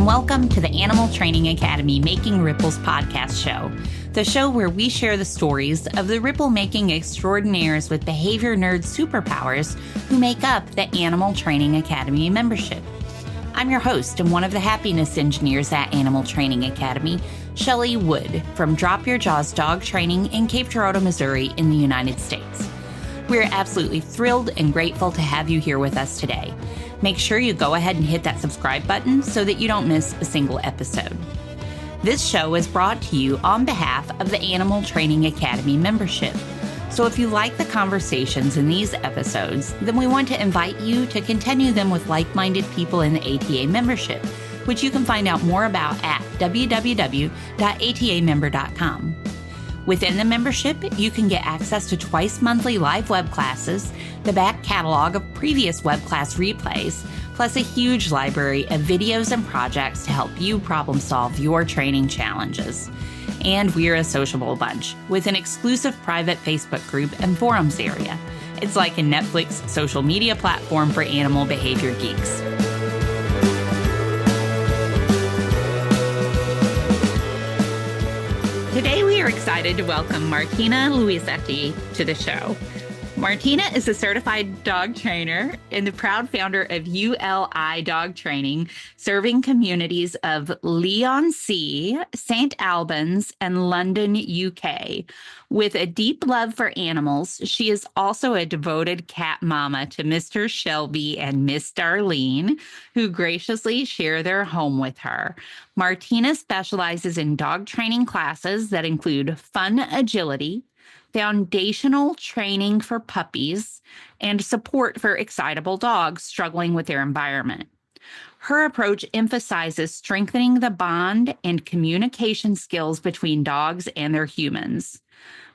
welcome to the Animal Training Academy Making Ripples podcast show, the show where we share the stories of the ripple-making extraordinaires with behavior nerd superpowers who make up the Animal Training Academy membership. I'm your host and one of the happiness engineers at Animal Training Academy, Shelley Wood from Drop Your Jaws Dog Training in Cape Girardeau, Missouri in the United States. We're absolutely thrilled and grateful to have you here with us today. Make sure you go ahead and hit that subscribe button so that you don't miss a single episode. This show is brought to you on behalf of the Animal Training Academy membership. So if you like the conversations in these episodes, then we want to invite you to continue them with like-minded people in the ATA membership, which you can find out more about at www.atamember.com. Within the membership, you can get access to twice monthly live web classes, the back catalog of previous web class replays, plus a huge library of videos and projects to help you problem solve your training challenges. And we're a sociable bunch with an exclusive private Facebook group and forums area. It's like a Netflix social media platform for animal behavior geeks. Today, we are excited to welcome Martina Luisetti to the show. Martina is a certified dog trainer and the proud founder of ULI Dog Training, serving communities of Leigh-on-Sea, St. Albans, and London, UK. With a deep love for animals, she is also a devoted cat mama to Mr. Shelby and Miss Darlene, who graciously share their home with her. Martina specializes in dog training classes that include fun agility, foundational training for puppies, and support for excitable dogs struggling with their environment. Her approach emphasizes strengthening the bond and communication skills between dogs and their humans.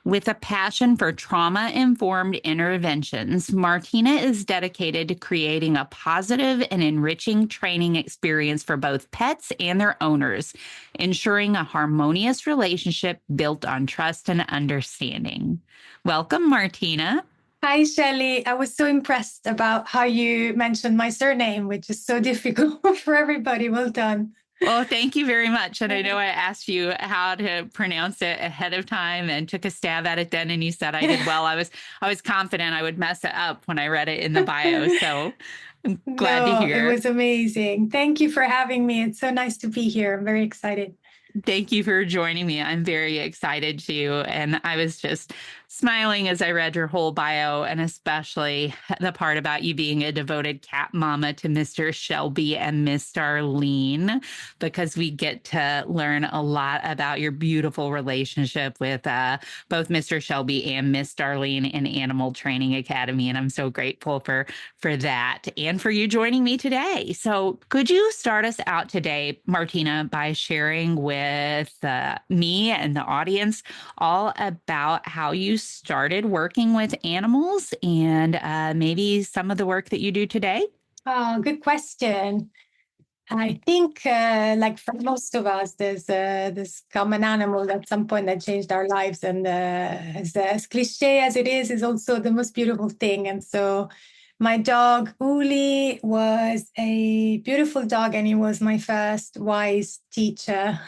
With a passion for trauma-informed interventions, Martina is dedicated to creating a positive and enriching training experience for both pets and their owners, ensuring a harmonious relationship built on trust and understanding. Welcome, Martina. Hi, Shelley. I was so impressed about how you mentioned my surname, which is so difficult for everybody. Well done. Well, thank you very much. And I know I asked you how to pronounce it ahead of time and took a stab at it then, and you said I did well. I was confident I would mess it up when I read it in the bio. So I'm glad to hear. It was amazing. Thank you for having me. It's so nice to be here. I'm very excited. Thank you for joining me. I'm very excited too. And I was just smiling as I read your whole bio, and especially the part about you being a devoted cat mama to Mr. Shelby and Miss Darlene, because we get to learn a lot about your beautiful relationship with both Mr. Shelby and Miss Darlene in Animal Training Academy. And I'm so grateful for that and for you joining me today. So could you start us out today, Martina, by sharing with me and the audience all about how you started working with animals and maybe some of the work that you do today? Oh, good question. I think, like for most of us, there's this common animal at some point that changed our lives. And as cliche as it is also the most beautiful thing. And so my dog, ULI, was a beautiful dog, and he was my first wise teacher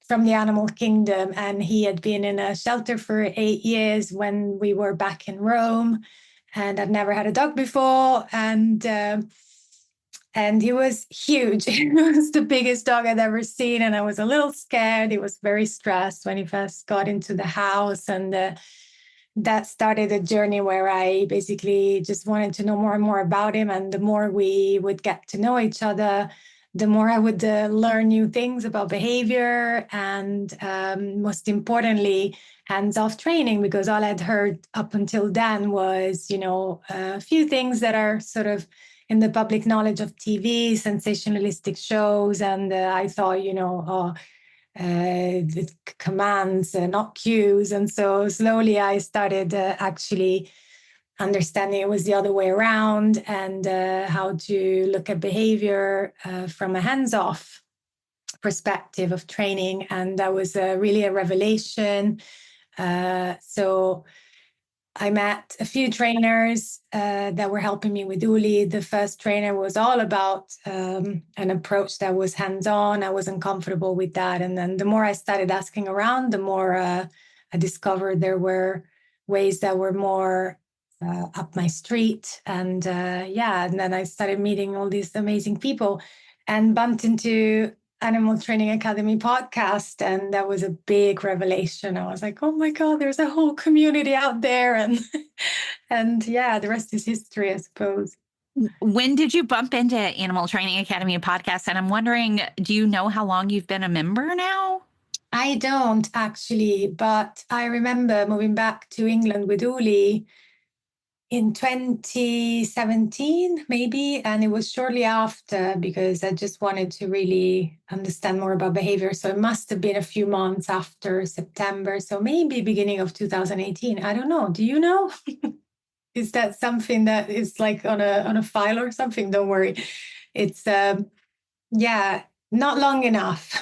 from the animal kingdom. And he had been in a shelter for 8 years when we were back in Rome, and I'd never had a dog before. And he was huge. He was the biggest dog I'd ever seen. And I was a little scared. He was very stressed when he first got into the house. And that started a journey where I basically just wanted to know more and more about him. And the more we would get to know each other, the more I would learn new things about behavior and most importantly, hands-off training, because all I'd heard up until then was, a few things that are sort of in the public knowledge of TV, sensationalistic shows. And I thought, the commands, not cues. And so slowly I started actually understanding it was the other way around, and how to look at behavior from a hands-off perspective of training. And that was really a revelation. So I met a few trainers that were helping me with ULI. The first trainer was all about an approach that was hands-on. I wasn't comfortable with that. And then the more I started asking around, the more I discovered there were ways that were more up my street. And and then I started meeting all these amazing people and bumped into Animal Training Academy podcast, and that was a big revelation. I was like, oh my god, there's a whole community out there. And and yeah, the rest is history, I suppose. When did you bump into Animal Training Academy podcast? And I'm wondering, do you know how long you've been a member now? I don't actually, but I remember moving back to England with Uli in 2017, maybe. And it was shortly after, because I just wanted to really understand more about behavior. So it must have been a few months after September. So maybe beginning of 2018. I don't know. Do you know? Is that something that is like on a file or something? Don't worry. It's yeah, not long enough.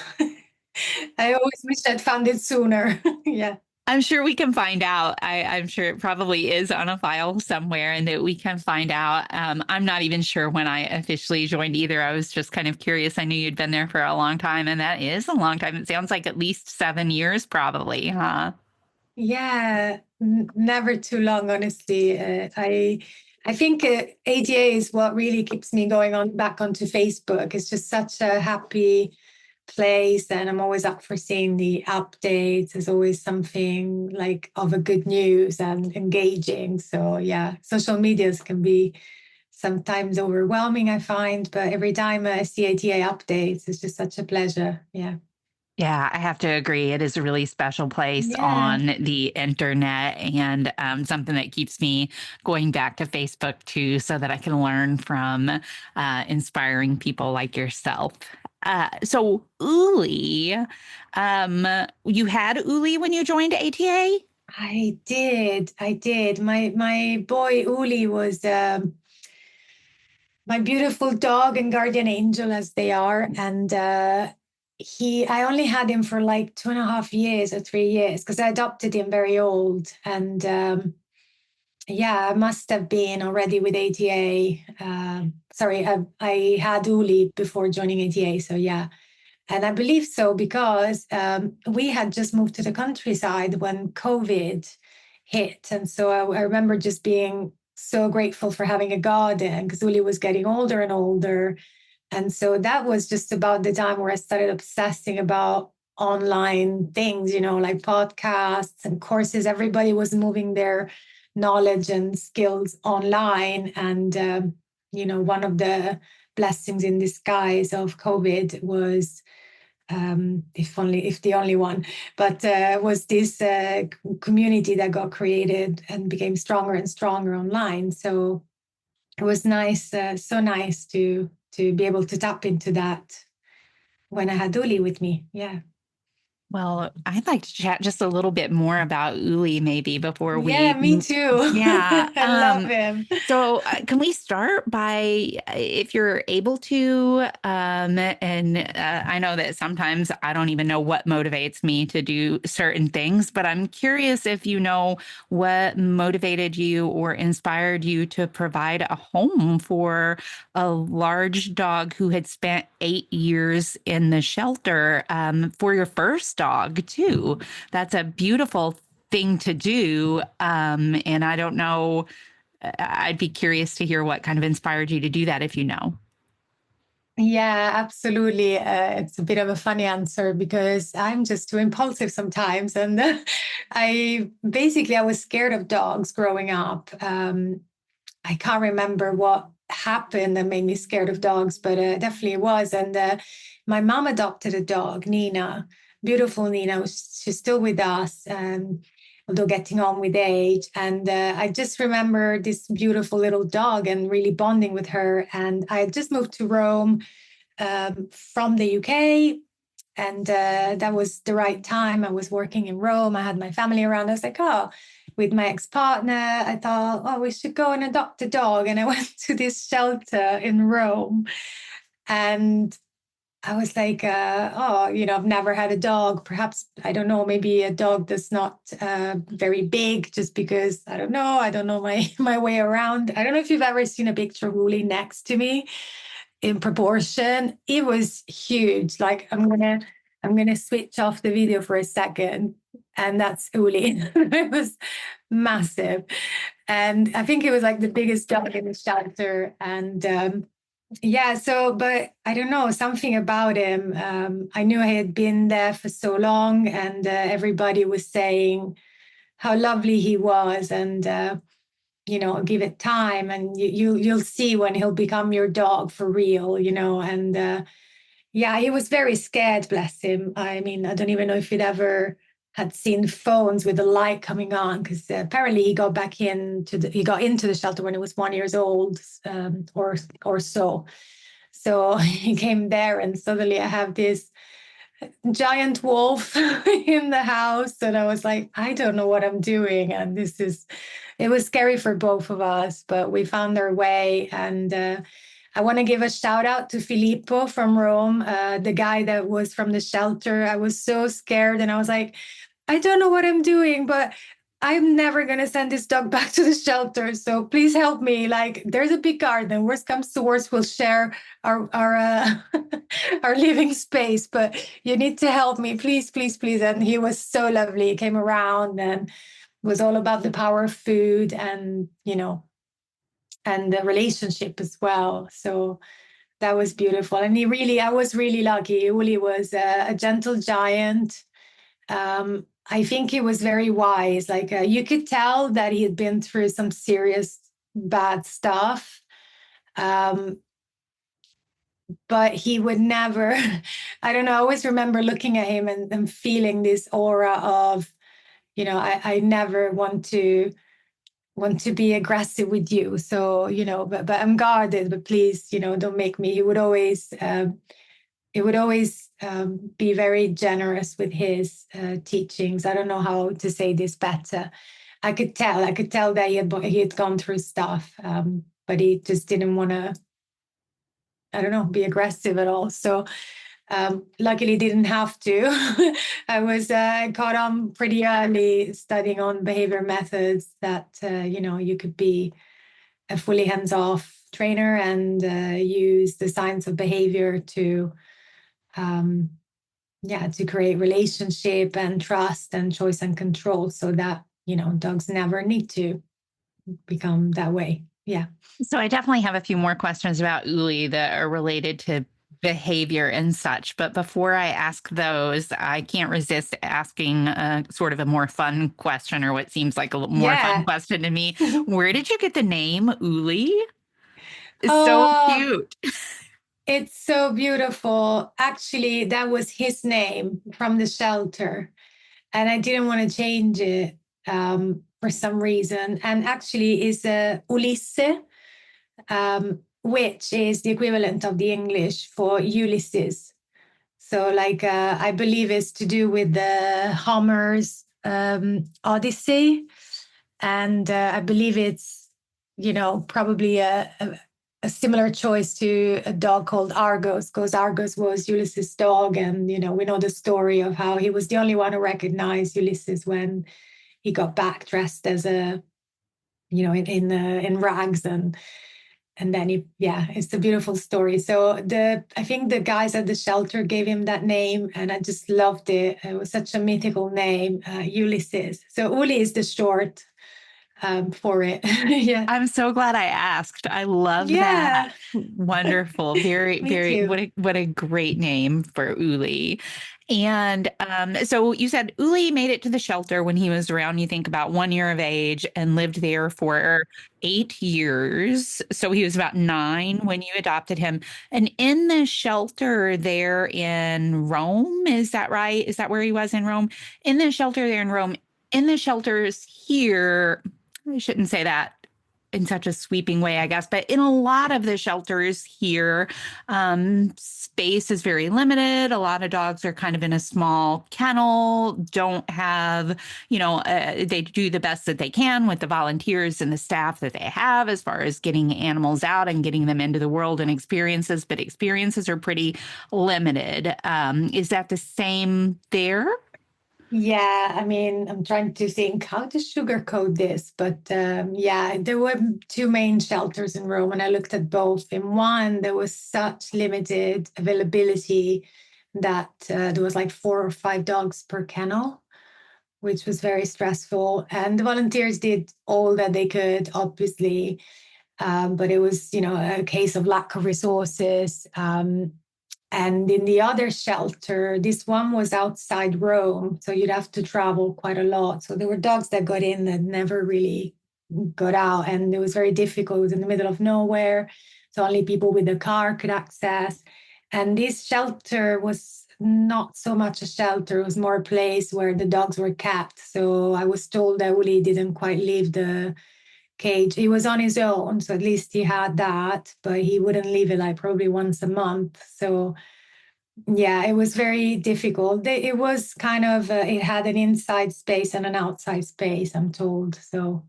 I always wish I'd found it sooner. Yeah. I'm sure we can find out. I'm sure it probably is on a file somewhere and that we can find out. I'm not even sure when I officially joined either. I was just kind of curious. I knew you'd been there for a long time, and that is a long time. It sounds like at least 7 years, probably, huh? Yeah, never too long, honestly. I think ADA is what really keeps me going on back onto Facebook. It's just such a happy place, and I'm always up for seeing the updates. There's always something like of a good news and engaging. So yeah, social medias can be sometimes overwhelming, I find, but every time I see ATA updates, it's just such a pleasure. Yeah. Yeah, I have to agree. It is a really special place Yeah. on the internet, and something that keeps me going back to Facebook too, so that I can learn from inspiring people like yourself. So, Uli, you had Uli when you joined ATA? I did. I did. My boy Uli was my beautiful dog and guardian angel, as they are. And I only had him for like 2.5 years or 3 years, because I adopted him very old. And yeah, I must have been already with ATA. Sorry, I had Uli before joining ATA. So yeah. And I believe so because we had just moved to the countryside when COVID hit. And so I remember just being so grateful for having a garden, because Uli was getting older and older. And so that was just about the time where I started obsessing about online things, like podcasts and courses. Everybody was moving their knowledge and skills online. And, one of the blessings in disguise of COVID was if the only one, but was this community that got created and became stronger and stronger online. So it was nice, so nice to be able to tap into that when I had Uli with me. Yeah. Well, I'd like to chat just a little bit more about Uli maybe before Yeah, we, me too. yeah. I love him. So can we start by, if you're able to, and I know that sometimes I don't even know what motivates me to do certain things, but I'm curious if you know what motivated you or inspired you to provide a home for a large dog who had spent 8 years in the shelter, for your first dog too. That's a beautiful thing to do. And I don't know, I'd be curious to hear what kind of inspired you to do that if you know. Yeah, absolutely. It's a bit of a funny answer because I'm just too impulsive sometimes. And I was scared of dogs growing up. I can't remember what happened that made me scared of dogs, but definitely it was. And my mom adopted a dog, Nina, beautiful Nina. She's still with us, although getting on with age. And I just remember this beautiful little dog and really bonding with her. And I had just moved to Rome from the UK. And that was the right time. I was working in Rome. I had my family around. I was like, oh, with my ex-partner, I thought, oh, we should go and adopt a dog. And I went to this shelter in Rome. And I was like, oh, I've never had a dog. Perhaps, I don't know, maybe a dog that's not very big, just because I don't know my way around. I don't know if you've ever seen a picture of Uli next to me in proportion. It was huge. Like I'm gonna switch off the video for a second, and that's Uli. It was massive, and I think it was like the biggest dog in the shelter. And yeah, so, but I don't know, something about him. I knew I had been there for so long, and everybody was saying how lovely he was, and give it time, and you'll see when he'll become your dog for real, and yeah, he was very scared, bless him. I mean, I don't even know if he'd ever had seen phones with the light coming on, because apparently he got into the shelter when he was 1 year old, or so. So he came there, and suddenly I have this giant wolf in the house, and I was like, I don't know what I'm doing, and it was scary for both of us, but we found our way. And I want to give a shout out to Filippo from Rome, the guy that was from the shelter. I was so scared, and I was like, I don't know what I'm doing, but I'm never going to send this dog back to the shelter. So please help me. Like, there's a big garden. Worst comes to worst, we'll share our our living space. But you need to help me, please, please, please. And he was so lovely. He came around and was all about the power of food, and and the relationship as well. So that was beautiful. And I was really lucky. Uli was a gentle giant. I think he was very wise. Like, you could tell that he had been through some serious bad stuff. But he would never, I don't know, I always remember looking at him and feeling this aura of, I never want to be aggressive with you. So, but I'm guarded, but please, don't make me. He would always be very generous with his teachings. I don't know how to say this better. I could tell that he had gone through stuff, but he just didn't want to, I don't know, be aggressive at all. So luckily didn't have to. I caught on pretty early studying on behavior methods that, you could be a fully hands-off trainer and use the science of behavior to create relationship and trust and choice and control, so that dogs never need to become that way. Yeah. So I definitely have a few more questions about Uli that are related to behavior and such. But before I ask those, I can't resist asking sort of a more fun question, or what seems like a more fun question to me. Where did you get the name Uli? It's so cute. It's so beautiful. Actually, that was his name from the shelter, and I didn't want to change it for some reason. And actually, is Ulisse, which is the equivalent of the English for Ulysses. So, like, I believe it's to do with the Homer's Odyssey, and I believe it's probably a similar choice to a dog called Argos, because Argos was Ulysses' dog. And, we know the story of how he was the only one who recognized Ulysses when he got back dressed as in rags. And then it's a beautiful story. So I think the guys at the shelter gave him that name, and I just loved it. It was such a mythical name, Ulysses. So Uli is the short for it. Yeah. I'm so glad I asked. I love that. Wonderful. Very, very, what a great name for Uli. And so you said Uli made it to the shelter when he was around, you think, about 1 year of age, and lived there for 8 years. So he was about 9 when you adopted him. And in the shelter there in Rome, is that right? Is that where he was, in Rome? In the shelter there in Rome, in the shelters here, I shouldn't say that. in such a sweeping way, I guess. But in a lot of the shelters here, space is very limited. A lot of dogs are kind of in a small kennel, don't have, they do the best that they can with the volunteers and the staff that they have as far as getting animals out and getting them into the world and experiences, but experiences are pretty limited. Is that the same there? Yeah, I mean, I'm trying to think how to sugarcoat this, but yeah, there were two main shelters in Rome, and I looked at both. In one, there was such limited availability that there was like 4 or 5 dogs per kennel, which was very stressful. And the volunteers did all that they could, obviously, but it was, a case of lack of resources. And in the other shelter, this one was outside Rome, so you'd have to travel quite a lot. So there were dogs that got in that never really got out, and it was very difficult. It was in the middle of nowhere, so only people with a car could access. And this shelter was not so much a shelter, it was more a place where the dogs were kept. So I was told that Uli didn't quite leave the cage. He was on his own, so at least he had that, but he wouldn't leave it like probably once a month. So yeah, it was very difficult. It was kind of it had an inside space and an outside space, I'm told. So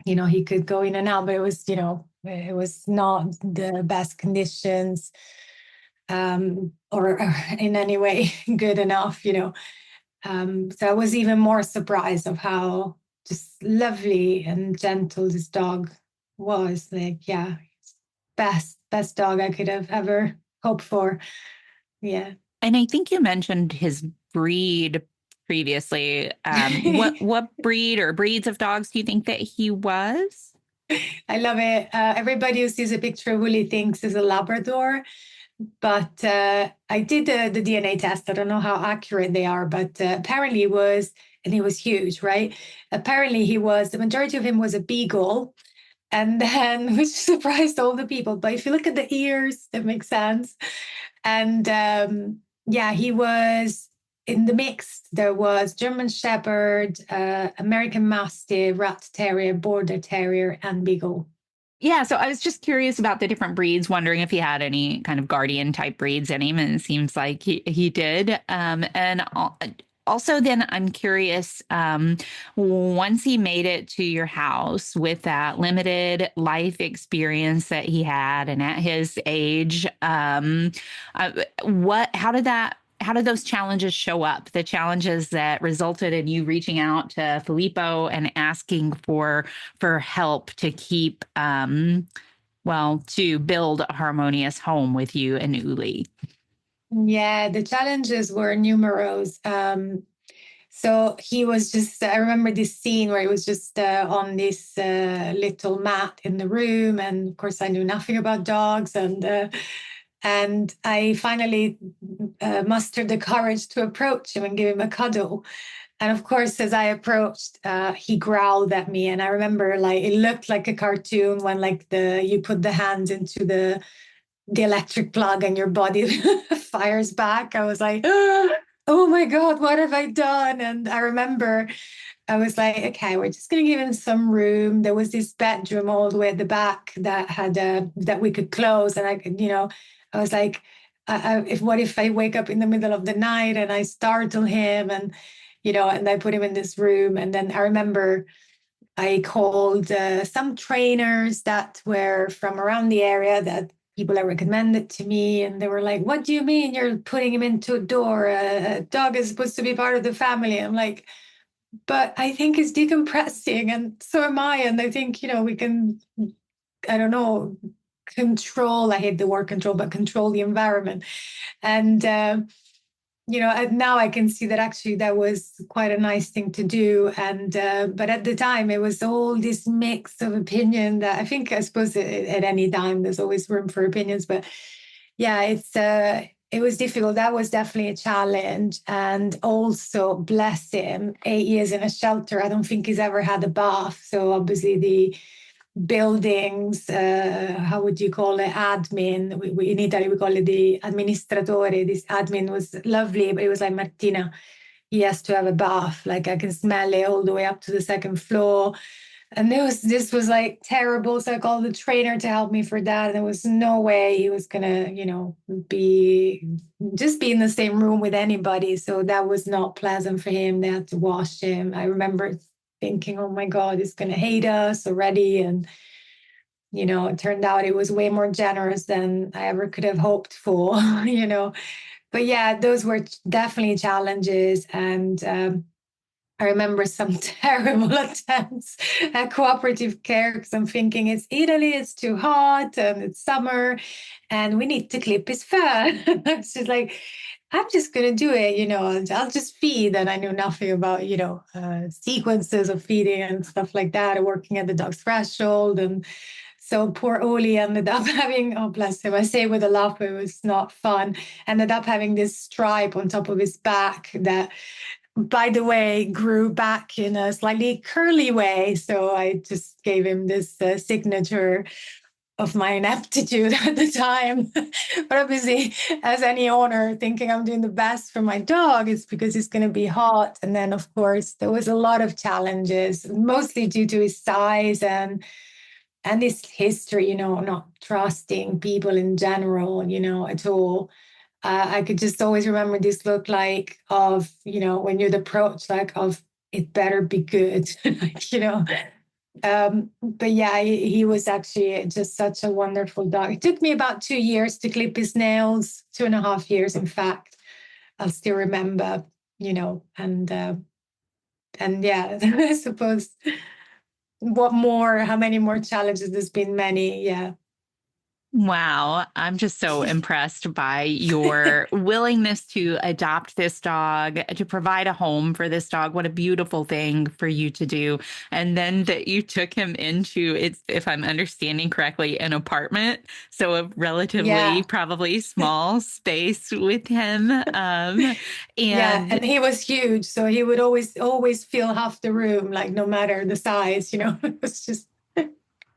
he could go in and out, but it was not the best conditions, or in any way good enough. So I was even more surprised of how just lovely and gentle this dog was. Like, yeah, best dog I could have ever hoped for. Yeah. And I think you mentioned his breed previously. What breed or breeds of dogs do you think that he was? I love it. Everybody who sees a picture of Willie thinks is a Labrador, but I did the DNA test. I don't know how accurate they are, but apparently it was, and he was huge, right? Apparently the majority of him was a beagle, and then which surprised all the people. But if you look at the ears, that makes sense. And yeah, he was in the mix. There was German Shepherd, American Mastiff, Rat Terrier, Border Terrier, and Beagle. Yeah, so I was just curious about the different breeds, wondering if he had any kind of guardian type breeds in him, and it seems like he did. And also, then I'm curious, once he made it to your house with that limited life experience that he had, and at his age, how did those challenges show up? The challenges that resulted in you reaching out to Filippo and asking for help to keep, to build a harmonious home with you and Uli. Yeah, the challenges were numerous. So he was just, I remember this scene where he was just on this little mat in the room. And of course, I knew nothing about dogs. And I finally mustered the courage to approach him and give him a cuddle. And of course, as I approached, he growled at me. And I remember it looked like a cartoon when you put the hand into the electric plug and your body fires back. I was like, oh my God, what have I done? And I remember I was like, okay, we're just going to give him some room. There was this bedroom all the way at the back that had that we could close. And I could, I was like, what if I wake up in the middle of the night and I startle him and I put him in this room. And then I remember I called some trainers that were from around the area that people that recommended to me, and they were like, what do you mean you're putting him into a door? A dog is supposed to be part of the family. I'm like, but I think it's decompressing, and so am I. And I think, we can, I don't know, control, I hate the word control, but control the environment. And, now I can see that actually that was quite a nice thing to do. And, but at the time it was all this mix of opinion that I suppose at any time there's always room for opinions, but yeah, it was difficult. That was definitely a challenge. And also, bless him, 8 years in a shelter, I don't think he's ever had a bath. So obviously the buildings, how would you call it, admin, in Italy we call it the amministratore. This admin was lovely, but it was like, Martina, he has to have a bath. Like I can smell it all the way up to the second floor. And this was like terrible. So I called the trainer to help me for that. And there was no way he was gonna, be in the same room with anybody. So that was not pleasant for him. They had to wash him. I remember thinking, oh my God, he's gonna hate us already. And it turned out it was way more generous than I ever could have hoped for, But yeah, those were definitely challenges. And I remember some terrible attempts at cooperative care because I'm thinking it's Italy, it's too hot, and it's summer, and we need to clip his fur. It's just like, I'm just going to do it, I'll just feed. And I knew nothing about, sequences of feeding and stuff like that, working at the dog's threshold. And so poor Oli ended up having, oh, bless him, I say with a laugh, it was not fun, ended up having this stripe on top of his back that, by the way, grew back in a slightly curly way. So I just gave him this signature of my ineptitude at the time. But obviously, as any owner, thinking I'm doing the best for my dog, it's because it's going to be hot. And then, of course, there was a lot of challenges, mostly due to his size and his history, not trusting people in general, at all. I could just always remember this look like of, when you'd approach, like of it better be good, like, but yeah, he was actually just such a wonderful dog. It took me about 2 years to clip his nails, 2.5 years, in fact. I'll still remember, and yeah, I suppose how many more challenges? There's been many. Yeah. Wow, I'm just so impressed by your willingness to adopt this dog, to provide a home for this dog. What a beautiful thing for you to do. And then that you took him into, it's, if I'm understanding correctly, an apartment. So a relatively Yeah. probably small space with him. Yeah, And and he was huge, so he would always fill half the room, like no matter the size, It was just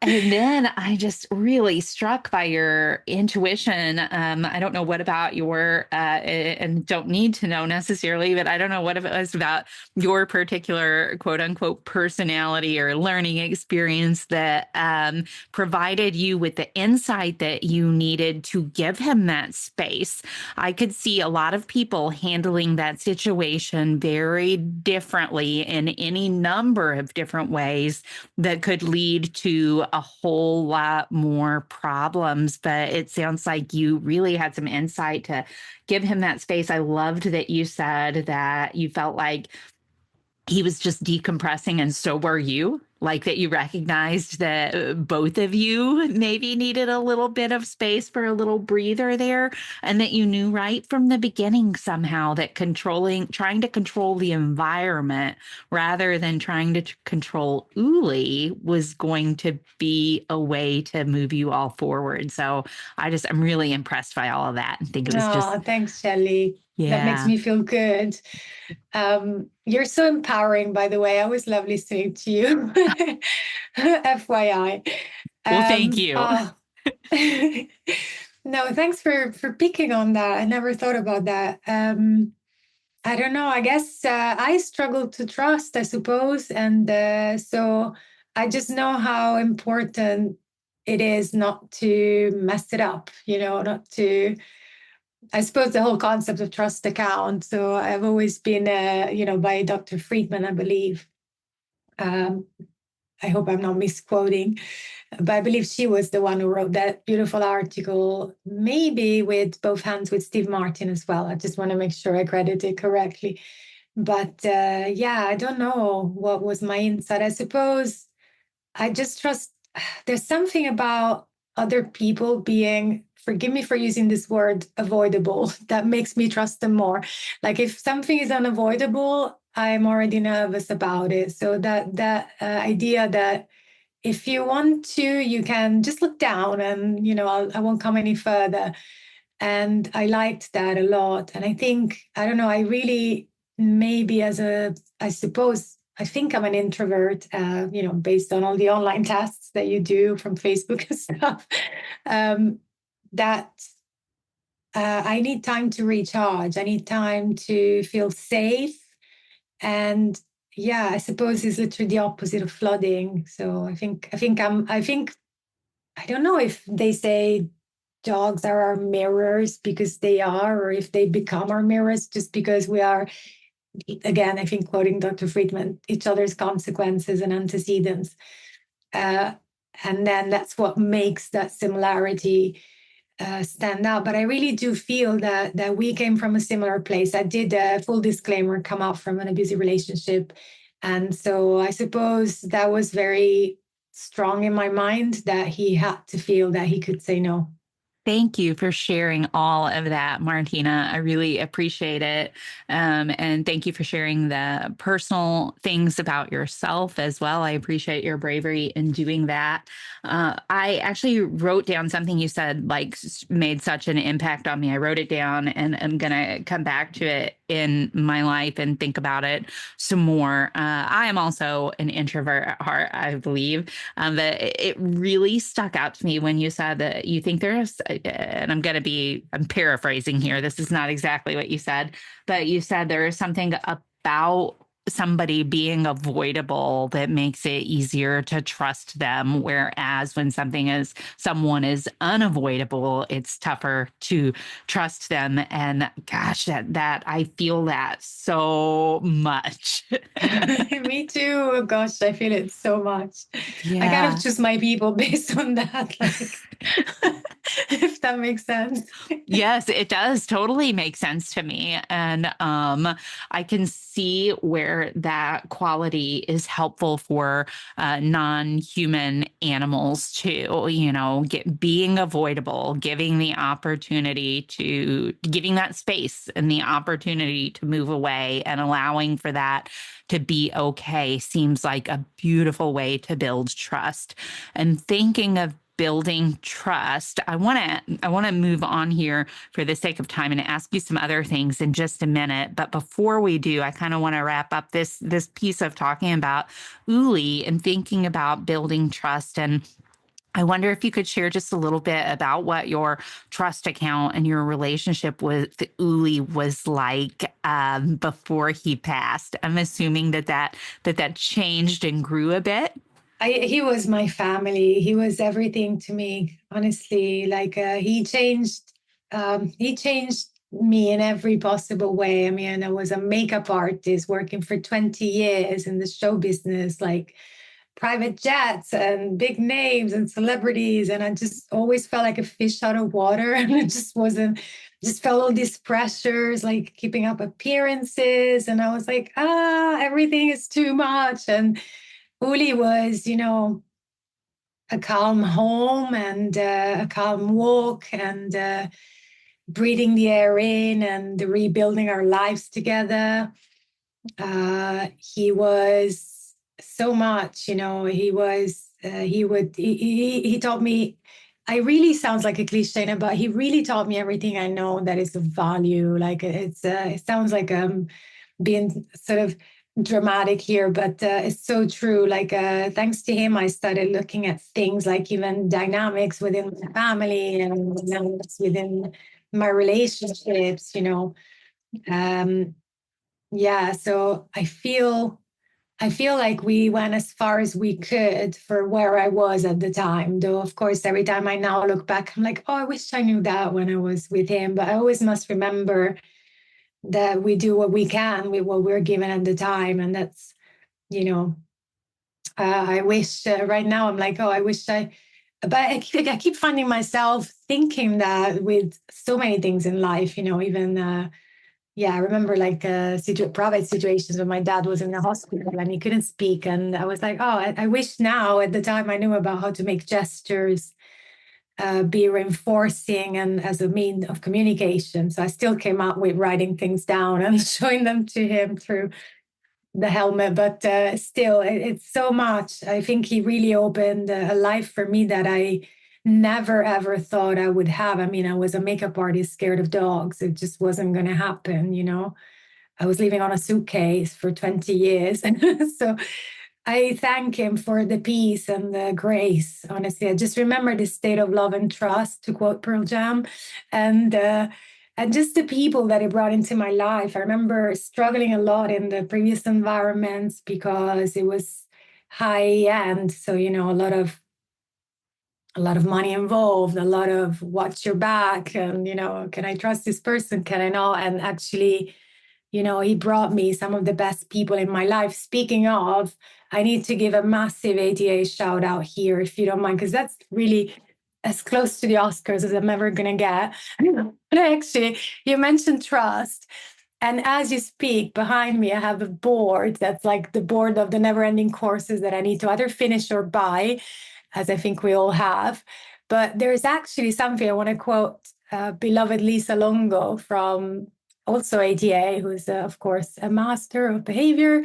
And then I just really struck by your intuition. I don't know what about and don't need to know necessarily, but I don't know what it was about your particular quote unquote personality or learning experience that provided you with the insight that you needed to give him that space. I could see a lot of people handling that situation very differently in any number of different ways that could lead to a whole lot more problems. But it sounds like you really had some insight to give him that space. I loved that you said that you felt like he was just decompressing, and so were you. Like that you recognized that both of you maybe needed a little bit of space for a little breather there, and that you knew right from the beginning somehow that trying to control the environment rather than trying to control Uli was going to be a way to move you all forward. So I'm really impressed by all of that and think it was just, oh, thanks, Shelley. That makes yeah. me feel good. You're so empowering, by the way. Always love listening to you. FYI. Well, thank you. Oh. No, thanks for picking on that. I never thought about that. I don't know. I guess I struggle to trust, I suppose. And so I just know how important it is not to mess it up, not to, I suppose the whole concept of trust account. So I've always been, by Dr. Friedman, I believe. Um, I hope I'm not misquoting, but I believe she was the one who wrote that beautiful article, maybe with both hands with Steve Martin as well. I just want to make sure I credit it correctly. But yeah, I don't know what was my insight. I suppose I just trust. There's something about other people being, forgive me for using this word, avoidable, that makes me trust them more. Like if something is unavoidable, I'm already nervous about it. So that idea that if you want to, you can just look down and, I won't come any further. And I liked that a lot. And I think, I don't know, I really, maybe I suppose, I think I'm an introvert, based on all the online tests that you do from Facebook and stuff, that I need time to recharge. I need time to feel safe. And yeah, I suppose it's literally the opposite of flooding. So I don't know if they say dogs are our mirrors because they are, or if they become our mirrors just because we are, again, I think quoting Dr. Friedman, each other's consequences and antecedents. Uh, and then that's what makes that similarity stand out. But I really do feel that we came from a similar place. I did a full disclaimer, come out from an abusive relationship. And so I suppose that was very strong in my mind that he had to feel that he could say no. Thank you for sharing all of that, Martina. I really appreciate it. And thank you for sharing the personal things about yourself as well. I appreciate your bravery in doing that. I actually wrote down something you said, like, made such an impact on me. I wrote it down and I'm going to come back to it in my life and think about it some more. I am also an introvert at heart, I believe. But it really stuck out to me when you said that you think there's, and I'm paraphrasing here. This is not exactly what you said, but you said there is something about somebody being avoidable that makes it easier to trust them. Whereas when someone is unavoidable, it's tougher to trust them. And gosh, that I feel that so much. Me too. Oh, gosh, I feel it so much. I kind of Yeah. choose my people based on that, like, if that makes sense. Yes, it does totally make sense to me. And I can see where that quality is helpful for non-human animals too, being avoidable, giving that space and the opportunity to move away and allowing for that to be okay seems like a beautiful way to build trust. And thinking of building trust, I want to move on here for the sake of time and ask you some other things in just a minute. But before we do, I kind of want to wrap up this piece of talking about ULI and thinking about building trust. And I wonder if you could share just a little bit about what your trust account and your relationship with ULI was like before he passed. I'm assuming that changed and grew a bit. He was my family. He was everything to me, honestly. Like he changed me in every possible way. I mean, I was a makeup artist working for 20 years in the show business, like private jets and big names and celebrities. And I just always felt like a fish out of water. And it just wasn't, just felt all these pressures, like keeping up appearances. And I was like, everything is too much. And Uli was, a calm home and a calm walk and breathing the air in and rebuilding our lives together. He was so much, he taught me, I really sounds like a cliche, but he really taught me everything I know that is of value. Like it sounds like being sort of dramatic here, but it's so true. Like thanks to him, I started looking at things like even dynamics within my family and dynamics within my relationships. Um, yeah. So I feel like we went as far as we could for where I was at the time. Though, of course, every time I now look back, I'm like, oh, I wish I knew that when I was with him. But I always must remember that we do what we can with what we're given at the time. And that's, you know, I wish right now I'm like, oh, I wish but I keep finding myself thinking that with so many things in life, even, I remember like private situations when my dad was in the hospital and he couldn't speak. And I was like, oh, I wish now at the time I knew about how to make gestures be reinforcing and as a mean of communication. So I still came out with writing things down and showing them to him through the helmet. But still, it's so much. I think he really opened a life for me that I never ever thought I would have. I mean, I was a makeup artist scared of dogs. It just wasn't going to happen. I was living on a suitcase for 20 years. So I thank him for the peace and the grace. Honestly, I just remember this state of love and trust, to quote Pearl Jam, and and just the people that it brought into my life. I remember struggling a lot in the previous environments because it was high end. So, a lot of money involved, a lot of watch your back, and, can I trust this person? Can I not? And actually, he brought me some of the best people in my life. Speaking of, I need to give a massive ATA shout out here, if you don't mind, because that's really as close to the Oscars as I'm ever going to get. But actually, you mentioned trust. And as you speak, behind me, I have a board that's like the board of the never ending courses that I need to either finish or buy, as I think we all have. But there's actually something I want to quote beloved Lisa Longo from also ATA, who's, of course, a master of behavior.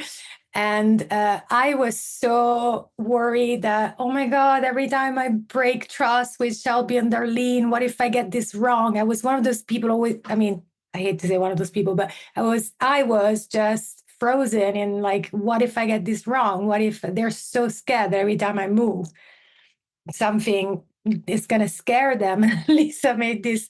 And I was so worried that, oh my God, every time I break trust with Shelby and Darlene, what if I get this wrong? I was one of those people always, I mean, I hate to say one of those people, but I was just frozen in like, what if I get this wrong? What if they're so scared that every time I move, something is going to scare them? Lisa made this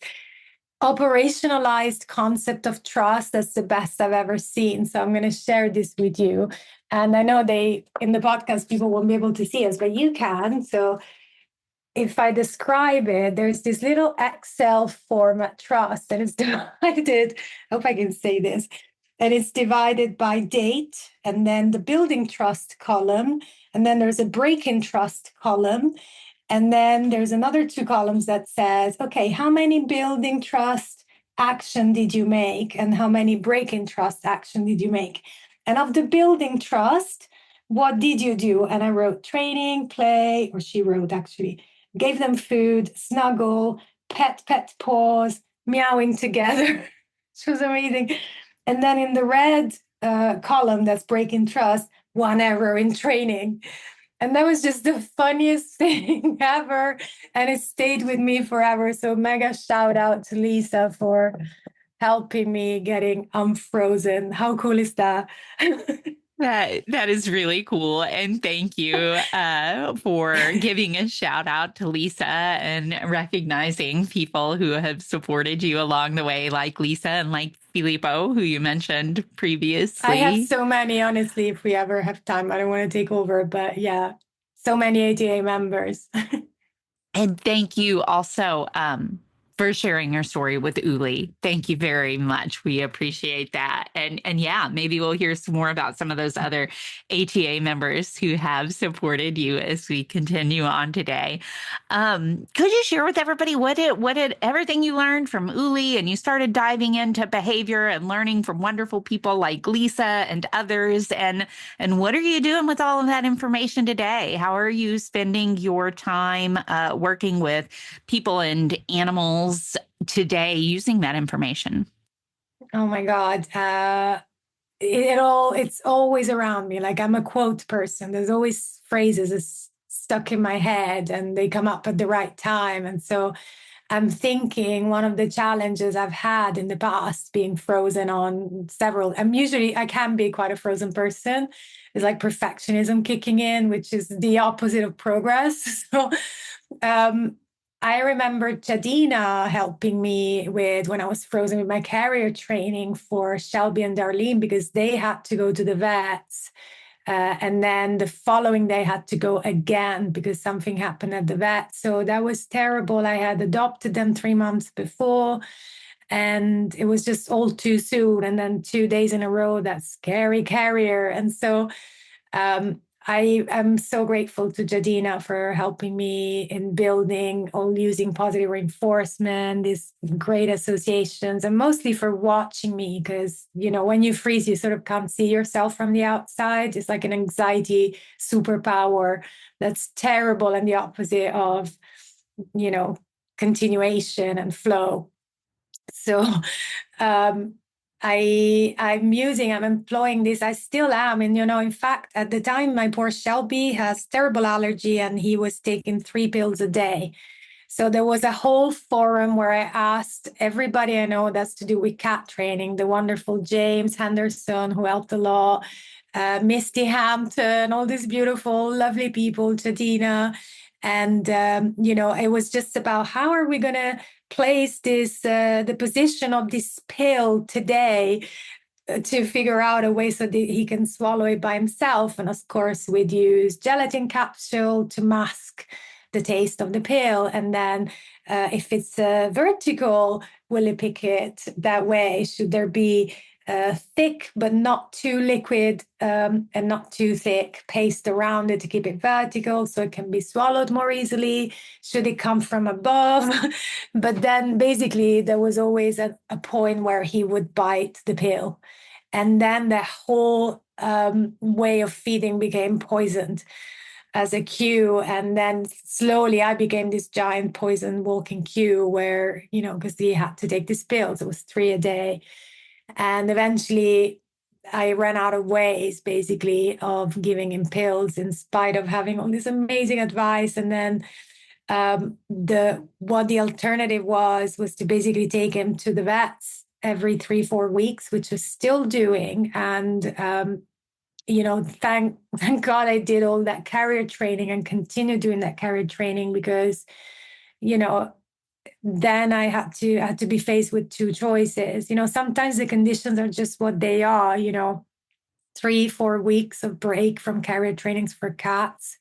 operationalized concept of trust that's the best I've ever seen. So I'm going to share this with you. And I know in the podcast, people won't be able to see us, but you can. So if I describe it, there's this little Excel format trust that is divided. I hope I can say this. And it's divided by date, and then the building trust column, and then there's a break-in trust column. And then there's another 2 columns that says, okay, how many building trust action did you make? And how many break-in trust action did you make? And of the building trust, what did you do? And I wrote training, play, or she wrote actually, gave them food, snuggle, pet, pause, meowing together. Which was amazing. And then in the red column, that's break-in trust, 1 error in training. And that was just the funniest thing ever. And it stayed with me forever. So mega shout out to Lisa for helping me getting unfrozen. How cool is that? That is really cool. And thank you for giving a shout out to Lisa and recognizing people who have supported you along the way, like Lisa and like Filippo, who you mentioned previously. I have so many, honestly, if we ever have time. I don't want to take over, but yeah, so many ATA members. And thank you also for sharing your story with ULI. Thank you very much. We appreciate that. And yeah, maybe we'll hear some more about some of those other ATA members who have supported you as we continue on today. Could you share with everybody what did everything you learned from ULI, and you started diving into behavior and learning from wonderful people like Lisa and others, and what are you doing with all of that information today? How are you spending your time working with people and animals today using that information? Oh my God. It's always around me. Like, I'm a quote person. There's always phrases stuck in my head and they come up at the right time. And so I'm thinking one of the challenges I've had in the past, being frozen on several, I can be quite a frozen person, is like perfectionism kicking in, which is the opposite of progress. So I remember Jadina helping me with when I was frozen with my carrier training for Shelby and Darlene, because they had to go to the vets. And then the following day had to go again because something happened at the vet. So that was terrible. I had adopted them 3 months before, and it was just all too soon. And then 2 days in a row, that scary carrier. And so I am so grateful to Jadina for helping me in building, all using positive reinforcement, these great associations, and mostly for watching me, because, when you freeze, you sort of can't see yourself from the outside. It's like an anxiety superpower that's terrible and the opposite of, continuation and flow. So I'm employing this. I still am. And, in fact, at the time, my poor Shelby has terrible allergy and he was taking 3 pills a day. So there was a whole forum where I asked everybody I know that's to do with cat training, the wonderful James Henderson, who helped a lot, Misty Hampton, all these beautiful, lovely people, Jadina. And, it was just about how are we going to place this, the position of this pill today to figure out a way so that he can swallow it by himself. And of course, we'd use gelatin capsule to mask the taste of the pill. And then if it's vertical, will he pick it that way? Should there be thick but not too liquid and not too thick paste around it to keep it vertical so it can be swallowed more easily? Should it come from above? But then basically there was always a point where he would bite the pill, and then the whole way of feeding became poisoned as a cue. And then slowly I became this giant poison walking cue where, because he had to take these pills, it was 3 a day. And eventually I ran out of ways, basically, of giving him pills in spite of having all this amazing advice. And then what the alternative was to basically take him to the vets every 3-4 weeks, which was still doing. And thank God I did all that carrier training and continue doing that carrier training, because then I had to be faced with 2 choices. Sometimes the conditions are just what they are. 3-4 weeks of break from carrier trainings for cats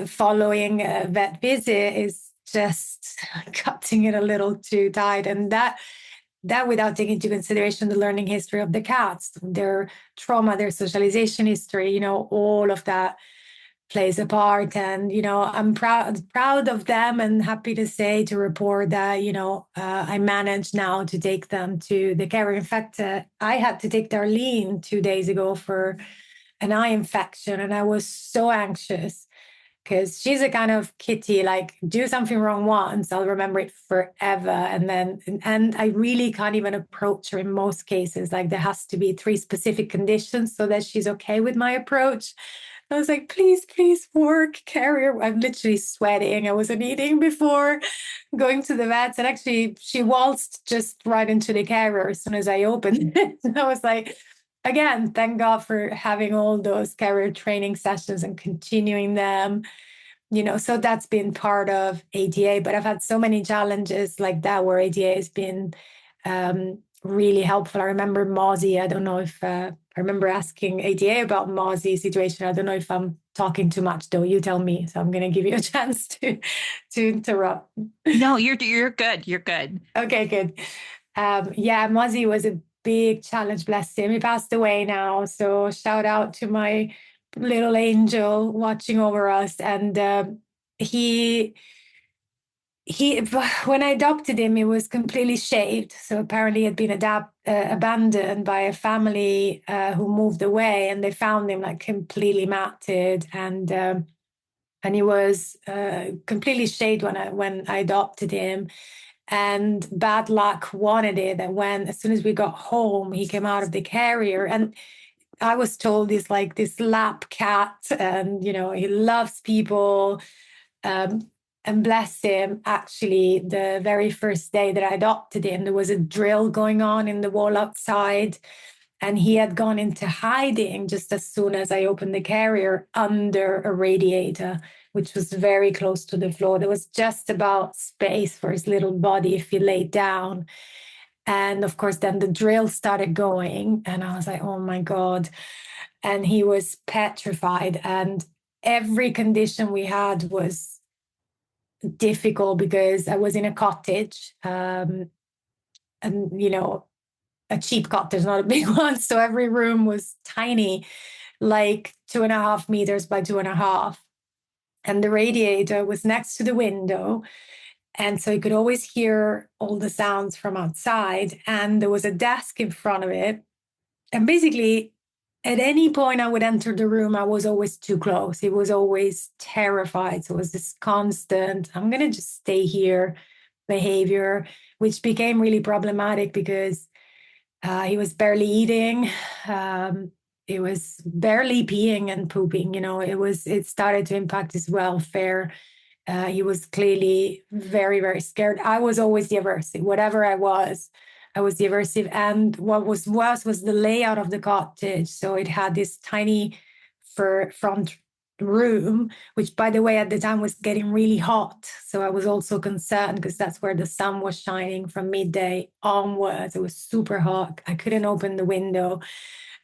following a vet visit is just cutting it a little too tight. And that without taking into consideration the learning history of the cats, their trauma, their socialization history, all of that plays a part. And I'm proud of them and happy to report that I managed now to take them to the carrier. In fact, I had to take Darlene 2 days ago for an eye infection, and I was so anxious because she's a kind of kitty, like do something wrong once, I'll remember it forever. And I really can't even approach her in most cases. Like there has to be 3 specific conditions so that she's okay with my approach. I was like, please work, carrier. I'm literally sweating. I wasn't eating before going to the vets. And actually she waltzed just right into the carrier as soon as I opened it. And I was like, again, thank God for having all those carrier training sessions and continuing them, so that's been part of ATA. But I've had so many challenges like that where ATA has been really helpful. I remember Mozzie. I don't know if I remember asking ATA about Mozzie's situation. I don't know if I'm talking too much, though. You tell me. So I'm going to give you a chance to interrupt. No, you're good. You're good. Okay, good. Mozzie was a big challenge, bless him. He passed away now, so shout out to my little angel watching over us. And he when I adopted him, he was completely shaved, so apparently he had been abandoned by a family who moved away, and they found him like completely matted, and he was completely shaved when I adopted him. And bad luck wanted it that as soon as we got home, he came out of the carrier, and I was told he's like this lap cat, and he loves people. And bless him, actually, the very first day that I adopted him, there was a drill going on in the wall outside, and he had gone into hiding just as soon as I opened the carrier under a radiator, which was very close to the floor. There was just about space for his little body if he laid down. And of course, then the drill started going, and I was like, oh my God. And he was petrified. And every condition we had was difficult because I was in a cottage, and a cheap cottage, not a big one. So every room was tiny, like 2.5 meters by 2.5. And the radiator was next to the window. And so you could always hear all the sounds from outside. And there was a desk in front of it. And basically, at any point I would enter the room, I was always too close. He was always terrified. So it was this constant, I'm going to just stay here behavior, which became really problematic because he was barely eating. He was barely peeing and pooping. It started to impact his welfare. He was clearly very, very scared. I was always the aversive. Whatever I was the aversive. And what was worse was the layout of the cottage. So it had this tiny front room, which by the way at the time was getting really hot, so I was also concerned because that's where the sun was shining from midday onwards. It was super hot. I couldn't open the window.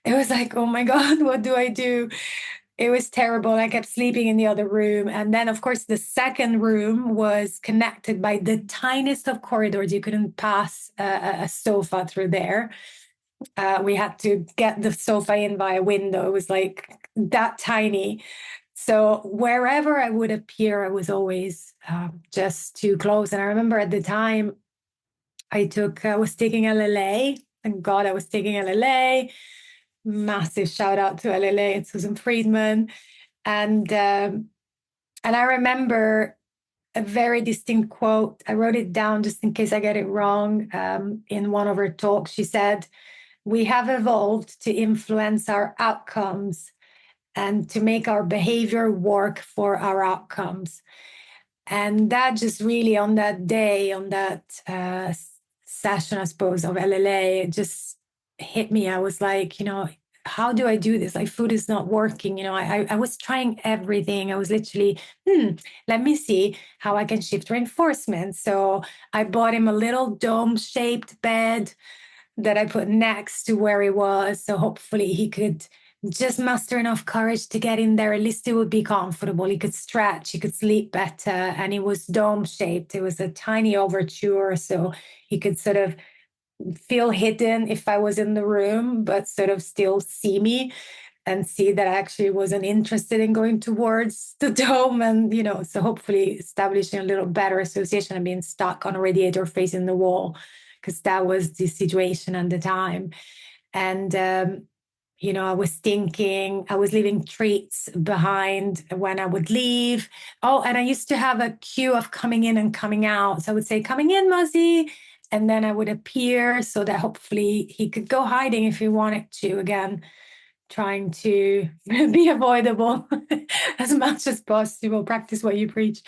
It was like, oh my God, what do I do? It was terrible. I kept sleeping in the other room. And then, of course, the second room was connected by the tiniest of corridors. You couldn't pass a sofa through there. We had to get the sofa in by a window. It was like that tiny. So wherever I would appear, I was always just too close. And I remember at the time I was taking LLA. Thank God I was taking LLA. Massive shout out to LLA and Susan Friedman. And I remember a very distinct quote. I wrote it down just in case I get it wrong. In one of her talks, she said, "We have evolved to influence our outcomes and to make our behavior work for our outcomes." And that just really on that day, on that session, I suppose, of LLA, it just hit me. I was like, how do I do this? Like food is not working. I was trying everything. I was literally, let me see how I can shift reinforcement. So I bought him a little dome-shaped bed that I put next to where he was. So hopefully he could just muster enough courage to get in there. At least it would be comfortable. He could stretch, he could sleep better. And it was dome-shaped. It was a tiny overture. So he could sort of feel hidden if I was in the room, but sort of still see me and see that I actually wasn't interested in going towards the dome. And, so hopefully establishing a little better association and being stuck on a radiator facing the wall, because that was the situation at the time. And, I was thinking I was leaving treats behind when I would leave. Oh, and I used to have a cue of coming in and coming out. So I would say, "Coming in, Muzzy." And then I would appear so that hopefully he could go hiding if he wanted to. Again, trying to be avoidable as much as possible. Practice what you preach.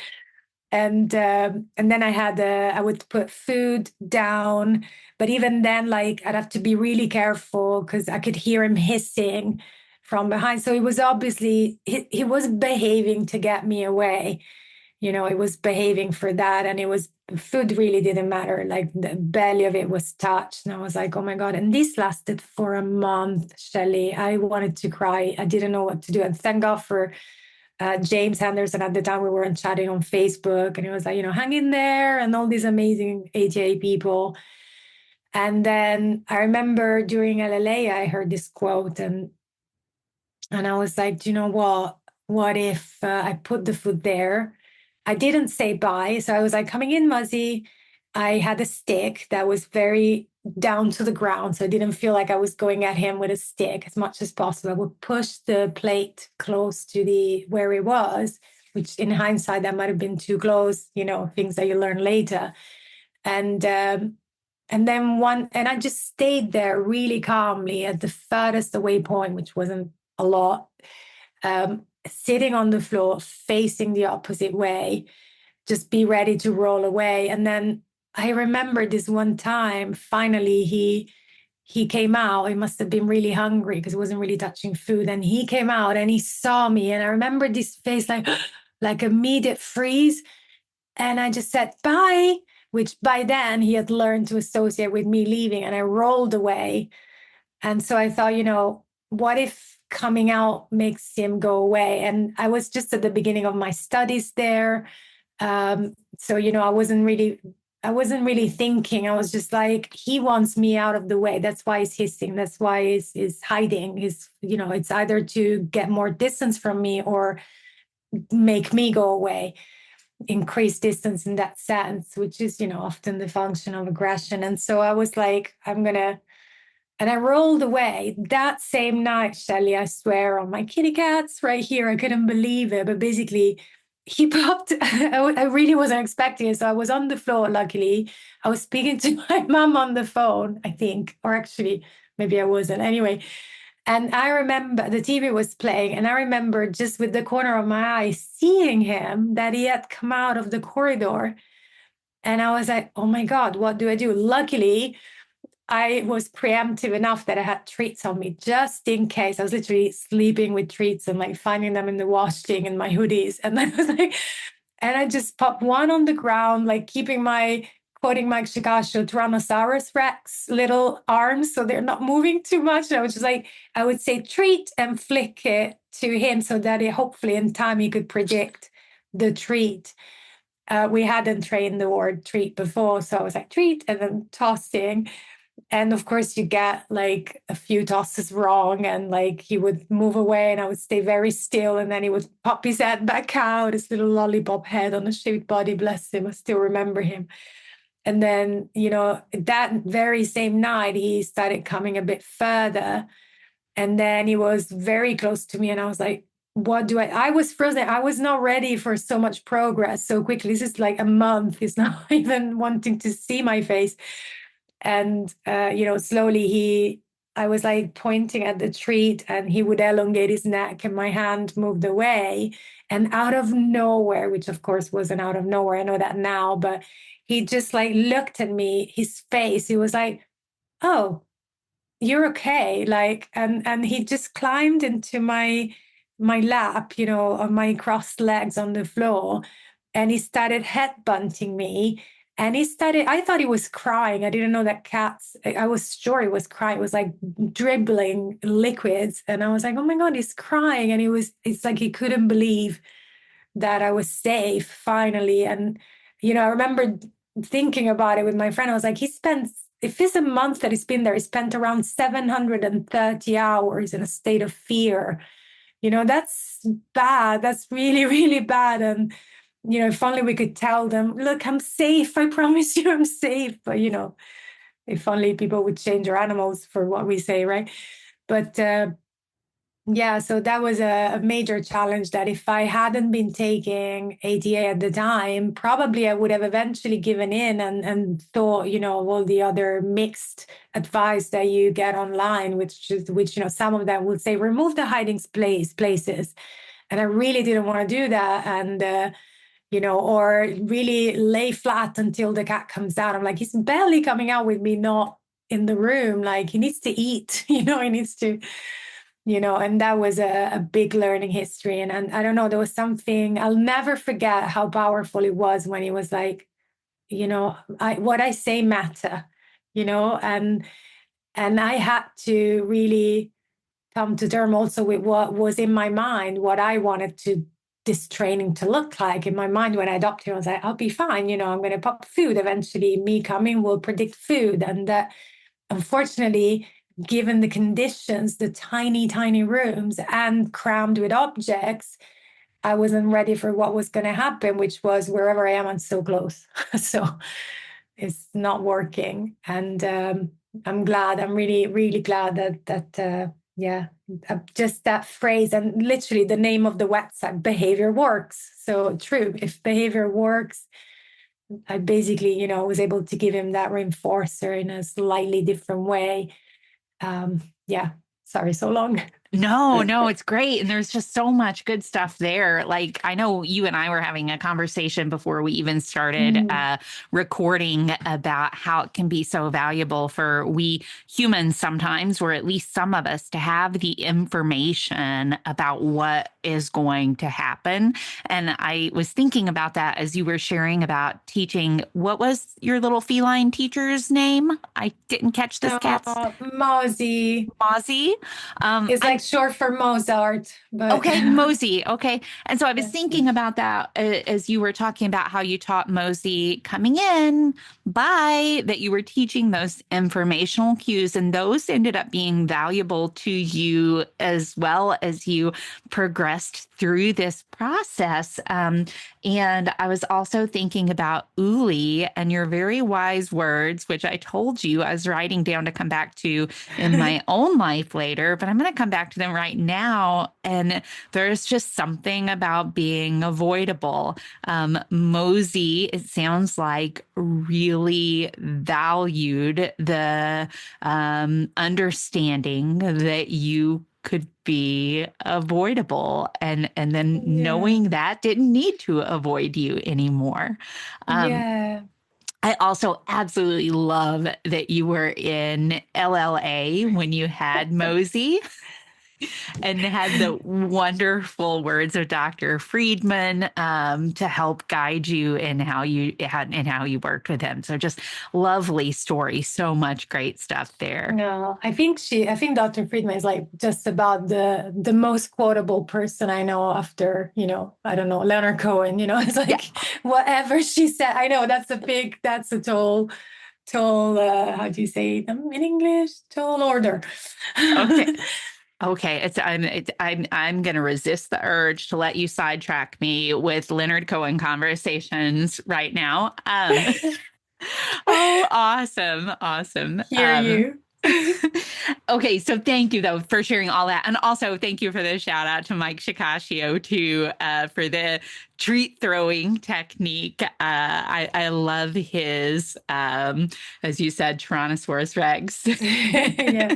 And then I would put food down, but even then, like I'd have to be really careful because I could hear him hissing from behind. So he was obviously he was behaving to get me away. It was behaving for that, and food really didn't matter. Like the belly of it was touched, and I was like, oh my God. And this lasted for a month, Shelley. I wanted to cry. I didn't know what to do. And thank God for James Henderson. At the time we were chatting on Facebook, and he was like, hang in there, and all these amazing ATA people. And then I remember during LLA, I heard this quote, and I was like, do you know what? What if I put the food there? I didn't say bye. So I was like, "Coming in, Muzzy." I had a stick that was very down to the ground. So I didn't feel like I was going at him with a stick as much as possible. I would push the plate close to where he was, which in hindsight, that might have been too close, things that you learn later. And I just stayed there really calmly at the furthest away point, which wasn't a lot, sitting on the floor, facing the opposite way, just be ready to roll away. And then I remember this one time, finally, he came out. He must have been really hungry because he wasn't really touching food. And he came out and he saw me. And I remember this face like immediate freeze. And I just said, "Bye," which by then he had learned to associate with me leaving. And I rolled away. And so I thought, what if coming out makes him go away? And I was just at the beginning of my studies there. So, I wasn't really thinking. I was just like, he wants me out of the way. That's why he's hissing. That's why he's hiding. It's either to get more distance from me or make me go away, increase distance in that sense, which is, often the function of aggression. And so I was like, and I rolled away that same night, Shelley, I swear on my kitty cats right here. I couldn't believe it. But basically, he popped. I really wasn't expecting it. So I was on the floor, luckily. I was speaking to my mom on the phone, I think. Or actually, maybe I wasn't. Anyway. And I remember the TV was playing. And I remember just with the corner of my eye seeing him, that he had come out of the corridor. And I was like, oh my God, what do I do? Luckily, I was preemptive enough that I had treats on me just in case. I was literally sleeping with treats and like finding them in the washing and my hoodies. And I was like, and I just popped one on the ground, like quoting Mike Shigasho, Tyrannosaurus Rex little arms so they're not moving too much. And I was just like, I would say treat and flick it to him so that hopefully in time he could predict the treat. We hadn't trained the word treat before. So I was like, treat, and then tossing. And of course, you get like a few tosses wrong, and like he would move away, and I would stay very still. And then he would pop his head back out, his little lollipop head on a shaved body, bless him. I still remember him. And then, that very same night, he started coming a bit further. And then he was very close to me. And I was like, what do I was frozen. I was not ready for so much progress so quickly. This is like a month. He's not even wanting to see my face. And, slowly I was like pointing at the treat, and he would elongate his neck and my hand moved away. And out of nowhere, which of course wasn't out of nowhere, I know that now, but he just like looked at me, his face, he was like, oh, you're okay. Like, and he just climbed into my lap, on my crossed legs on the floor, and he started headbutting me. And I thought he was crying. I didn't know that cats, I was sure he was crying. It was like dribbling liquids. And I was like, oh my God, he's crying. And it's like he couldn't believe that I was safe finally. And, I remember thinking about it with my friend. I was like, if it's a month that he's been there, he spent around 730 hours in a state of fear. That's bad. That's really, really bad. And, if only we could tell them, look, I'm safe. I promise you I'm safe. But, if only people would change their animals for what we say, right? But yeah, so that was a major challenge that if I hadn't been taking ATA at the time, probably I would have eventually given in and thought, all the other mixed advice that you get online, which some of them would say, remove the hiding places. And I really didn't want to do that. And, or really lay flat until the cat comes out. I'm like, he's barely coming out with me, not in the room. Like he needs to eat, he needs to, and that was a big learning history. And I don't know, there was something, I'll never forget how powerful it was when he was like, what I say matter, and I had to really come to terms also with what was in my mind, what I wanted this training to look like. In my mind, when I adopted him, I was like, I'll be fine. I'm going to pop food. Eventually, me coming will predict food. And unfortunately, given the conditions, the tiny, tiny rooms and crammed with objects, I wasn't ready for what was going to happen, which was wherever I am, I'm so close. So it's not working. And I'm glad. I'm really, really glad that just that phrase, and literally the name of the website, behavior works. So true. If behavior works, I basically, was able to give him that reinforcer in a slightly different way. Sorry, so long. No, it's great. And there's just so much good stuff there. Like, I know you and I were having a conversation before we even started recording about how it can be so valuable for we humans sometimes, or at least some of us, to have the information about what is going to happen. And I was thinking about that as you were sharing about teaching. What was your little feline teacher's name? I didn't catch this cat's. Mozzie. Mozzie. It's like short for Mozart. But okay, Mosey. Okay. And so I was thinking about that as you were talking about how you taught Mosey coming in, that you were teaching those informational cues, and those ended up being valuable to you as well as you progressed through this process. And I was also thinking about ULI and your very wise words, which I told you I was writing down to come back to in my own life later, but I'm going to come back to them right now. And there's just something about being avoidable. Mosey, it sounds like, really valued the understanding that you could be avoidable, and then knowing that didn't need to avoid you anymore. Yeah. I also absolutely love that you were in LLA when you had Mosey and had the wonderful words of Dr. Friedman to help guide you in how you had and how you worked with him. So just lovely story. So much great stuff there. No, I think Dr. Friedman is like just about the most quotable person I know after, I don't know, Leonard Cohen, it's Yeah. like whatever she said. I know that's a tall, how do you say them in English? Tall order. Okay. Okay, I'm going to resist the urge to let you sidetrack me with Leonard Cohen conversations right now. Oh, awesome, awesome. Hear you. Okay, so thank you though for sharing all that, and also thank you for the shout out to Mike Shikashio too for the treat throwing technique. I love his, as you said, Tyrannosaurus Rex Yeah.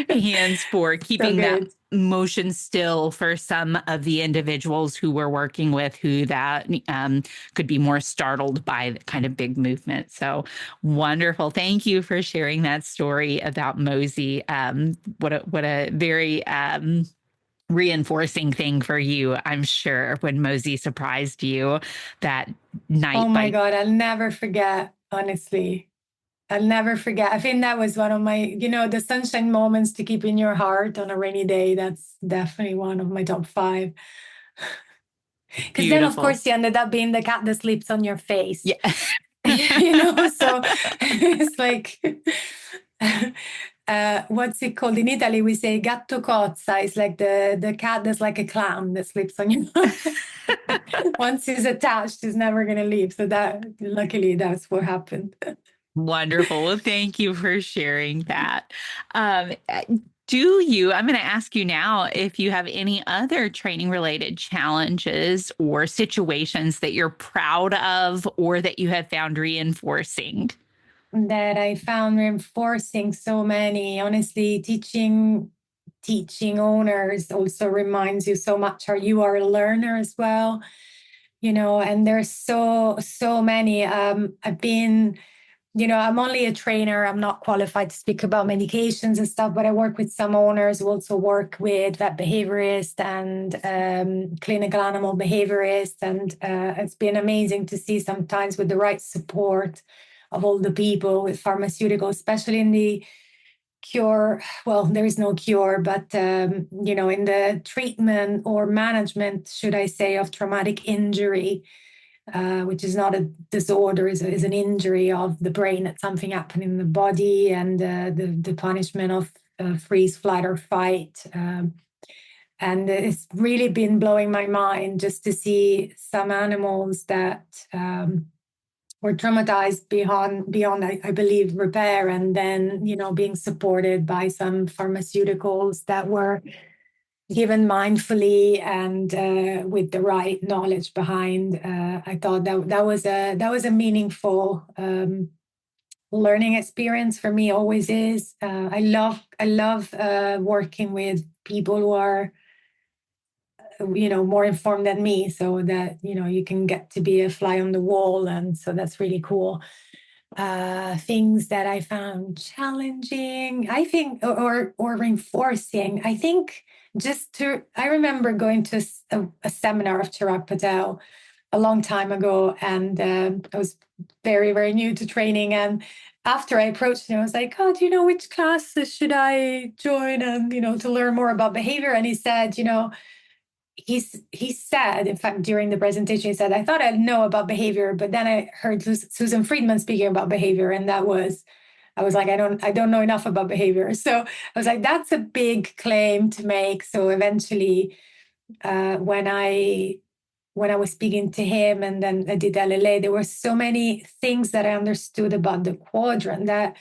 hands for So keeping that good. motion still for some of the individuals who we're working with who that could be more startled by the kind of big movement. So wonderful. Thank you for sharing that story about Mosey. What a very reinforcing thing for you, I'm sure, when Mosey surprised you that Oh night my by. God, I'll never forget, honestly. I'll never forget. I think that was one of my, the sunshine moments to keep in your heart on a rainy day. That's definitely one of my top five. Because then, of Beautiful. course, you ended up being the cat that sleeps on your face. Yeah. So it's like, what's it called? In Italy, we say gatto cozza. It's like the cat that's like a clown that sleeps on you. Once he's attached, he's never going to leave. So luckily, that's what happened. Wonderful. Well, thank you for sharing that. Um, I'm going to ask you now if you have any other training related challenges or situations that you're proud of or that you have found reinforcing. That I found reinforcing so many. Honestly, teaching owners also reminds you so much how you are a learner as well. And there's so many. I've been, I'm only a trainer. I'm not qualified to speak about medications and stuff, but I work with some owners who also work with vet behaviorists and clinical animal behaviorists. And it's been amazing to see sometimes with the right support of all the people with pharmaceuticals, especially in the cure. Well, there is no cure, but, in the treatment or management, should I say, of traumatic injury, which is not a disorder, is an injury of the brain. It's something happening in the body, and the punishment of freeze, flight, or fight. And it's really been blowing my mind just to see some animals that were traumatized beyond I believe repair, and then being supported by some pharmaceuticals that were given mindfully and with the right knowledge behind. I thought that was a meaningful learning experience for me. Always is. I love working with people who are more informed than me, so that you can get to be a fly on the wall, and so that's really cool. Things that I found challenging, I think, or reinforcing. I think I remember going to a seminar of Chirag Patel a long time ago, and I was very, very new to training. And after I approached him, I was like, "Oh, do you know which classes should I join, and to learn more about behavior?" And he said, he said, in fact, during the presentation, he said, "I thought I'd know about behavior, but then I heard Susan Friedman speaking about behavior, and I was like, I don't know enough about behavior." So I was like, that's a big claim to make. So eventually, when I was speaking to him, and then I did LLA, there were so many things that I understood about the quadrant that